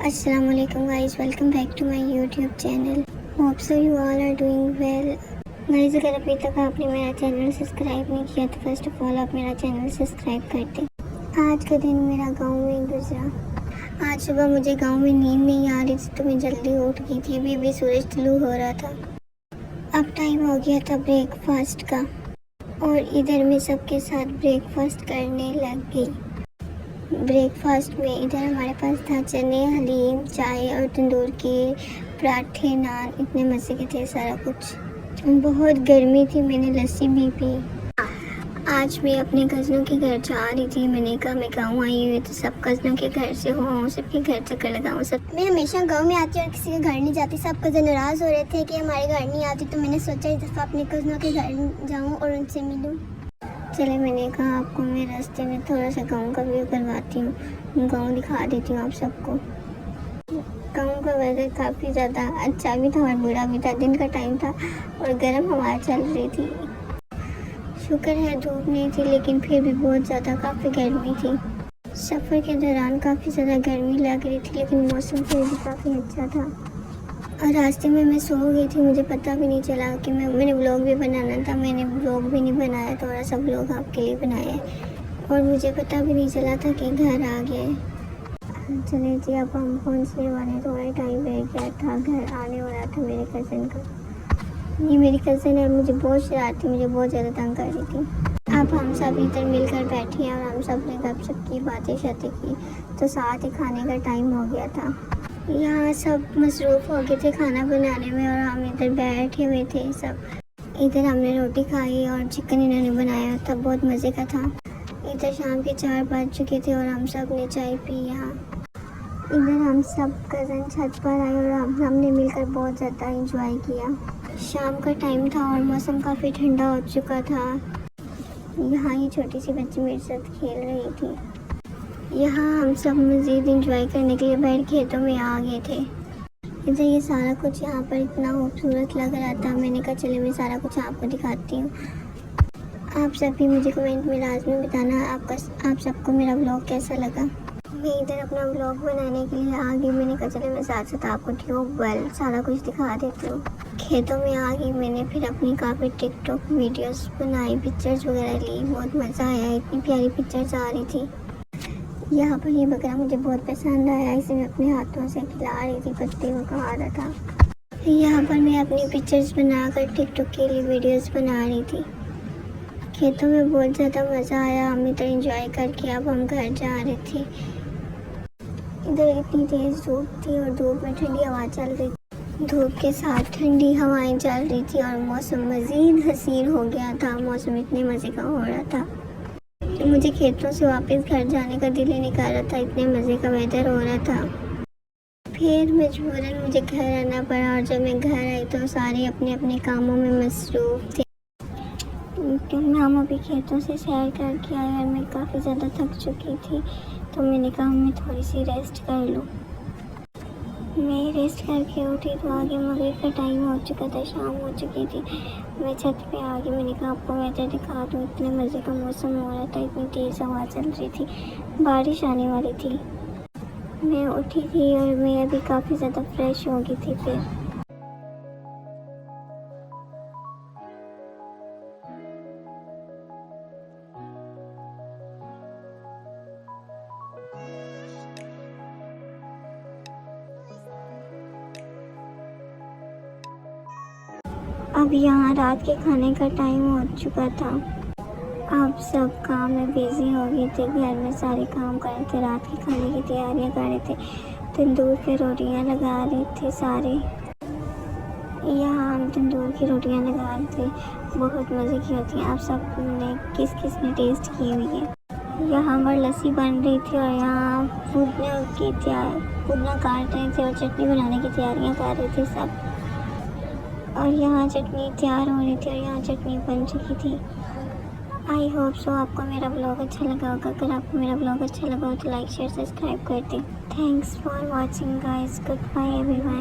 Assalamualaikum guys, welcome back to my YouTube channel. Hope so you all are doing well. Guys अगर अभी तक आपने मेरा channel subscribe नहीं किया तो फर्स्ट ऑफ ऑल आप मेरा चैनल सब्सक्राइब कर दें। आज का दिन मेरा गांव में गुजरा। आज सुबह मुझे गांव में नींद नहीं आ रही थी तो मैं जल्दी उठ गई थी। अभी भी सूरज तुलू हो रहा था। अब टाइम हो गया था ब्रेकफास्ट का और इधर मैं सबके साथ ब्रेकफास्ट करने लग गई। ब्रेकफास्ट में इधर हमारे पास था चने, हलीम, चाय और तंदूर के पराठे, नान। इतने मज़े के थे सारा कुछ। बहुत गर्मी थी, मैंने लस्सी भी पी। आज मैं अपने कज़नों के घर जा रही थी। मैंने कहा मैं गाँव आई हुई तो सब कज़नों के घर से हो, सबके घर चक्कर लगाऊँ। सब मैं हमेशा गाँव में आती और किसी के घर नहीं जाती। सब कज़न नाराज़ हो रहे थे कि हमारे घर नहीं आती, तो मैंने सोचा इस दफ़ा अपने कज़नों के घर जाऊँ और उनसे मिलूँ। चले, मैंने कहा आपको मैं रास्ते में थोड़ा सा गांव का व्यू करवाती हूँ, गांव दिखा देती हूँ आप सबको। गांव का वेदर काफ़ी ज़्यादा अच्छा भी था और बुरा भी था। दिन का टाइम था और गर्म हवा चल रही थी। शुक्र है धूप नहीं थी, लेकिन फिर भी बहुत ज़्यादा काफ़ी गर्मी थी। सफ़र के दौरान काफ़ी ज़्यादा गर्मी लग रही थी, लेकिन मौसम फिर भी काफ़ी अच्छा था। और रास्ते में मैं सो गई थी, मुझे पता भी नहीं चला कि मैंने व्लॉग भी बनाना था। मैंने व्लॉग भी नहीं बनाया, थोड़ा सा व्लॉग आपके लिए बनाया है और मुझे पता भी नहीं चला था कि घर आ गए। चले जी, अब हम पहुँचने वाले। थोड़ा टाइम रह गया था, घर आने वाला था मेरे कज़न का। ये मेरी कज़न है, मुझे बहुत शरारती, मुझे बहुत ज़्यादा तंग कर रही थी। अब हम सब इधर मिलकर बैठे हैं और हम सब ने गपशप की, बातें शातें की, तो साथ ही खाने का टाइम हो गया था। यहाँ सब मसरूफ़ हो गए थे खाना बनाने में और हम इधर बैठे हुए थे सब। इधर हमने रोटी खाई और चिकन इन्होंने बनाया था, बहुत मज़े का था। इधर शाम के 4 बज चुके थे और हम सब ने चाय पी। यहाँ इधर हम सब कज़न छत पर आए और हमने मिलकर बहुत ज़्यादा इंजॉय किया। शाम का टाइम था और मौसम काफ़ी ठंडा हो चुका था। यहाँ ये छोटी सी बच्ची मेरे साथ खेल रही थी। यहाँ हम सब मज़ीद इंजॉय करने के लिए बाहर खेतों में आ गए थे। इधर ये सारा कुछ यहाँ पर इतना खूबसूरत लग रहा था। मैंने कहा चले मैं सारा कुछ आपको दिखाती हूँ। आप सब भी मुझे कमेंट में लाजमी बताना आप सबको मेरा व्लॉग कैसा लगा। मैं इधर अपना व्लॉग बनाने के लिए आ गई। मैंने कहा चले मैं साथ साथ आपको ट्यूबवेल सारा कुछ दिखा देती हूँ। खेतों में आ गई मैंने, फिर अपनी काफ़ी टिकटॉक वीडियोस बनाई, पिक्चर्स वगैरह ली। बहुत मज़ा आया, इतनी प्यारी पिक्चर्स आ रही थी। यहाँ पर ये बकरा मुझे बहुत पसंद आया, इसे मैं अपने हाथों से खिला रही थी, पत्ते को खा रहा था। यहाँ पर मैं अपनी पिक्चर्स बनाकर टिकटॉक के लिए वीडियोस बना रही थी। खेतों में बहुत ज़्यादा मज़ा आया, हम इधर इंजॉय करके अब हम घर जा रहे थे। इधर इतनी तेज़ धूप थी और धूप में ठंडी हवा चल रही थी। धूप के साथ ठंडी हवाएं चल रही थी और मौसम मज़ीद हसीन हो गया था। मौसम इतने मज़े का हो रहा था, मुझे खेतों से वापस घर जाने का दिल ही नहीं कर रहा था। इतने मज़े का वेदर हो रहा था। फिर मजबूरन मुझे घर आना पड़ा और जब मैं घर आई तो सारे अपने अपने कामों में मसरूफ़ थे। हम अभी खेतों से सैर करके आए और मैं काफ़ी ज़्यादा थक चुकी थी, तो मैंने कहा मैं थोड़ी सी रेस्ट कर लूँ। मैं रेस्ट करके उठी तो आगे मगरिब का टाइम हो चुका था, शाम हो चुकी थी। मैं छत पे आ गई। मैंने कहा आपको वेदर दिखा दूँ। इतने मज़े का मौसम हो रहा था, इतनी तेज़ हवा चल रही थी, बारिश आने वाली थी। मैं उठी थी और मैं अभी काफ़ी ज़्यादा फ्रेश हो गई थी। फिर अब यहाँ रात के खाने का टाइम हो चुका था। आप सब काम में बिज़ी हो गए थे, घर में सारे काम कर रहे थे, रात के खाने की तैयारियां कर रहे थे, तंदूर की रोटियां लगा रहे थे सारे। यहाँ हम तंदूर की रोटियां लगा रहे थे, बहुत मज़े की होती हैं। आप सब ने किस किस ने टेस्ट की हुई है। यहाँ पर लस्सी बन रही थी और यहाँ पुदना काट रहे थे और चटनी बनाने की तैयारियाँ कर रहे थे सब। और यहाँ चटनी तैयार हो रही थी और यहाँ चटनी बन चुकी थी। आई होप सो आपको मेरा ब्लॉग अच्छा लगा होगा। अगर आपको मेरा ब्लॉग अच्छा लगा हो तो लाइक शेयर सब्सक्राइब कर दें। Thanks for watching guys, goodbye everyone.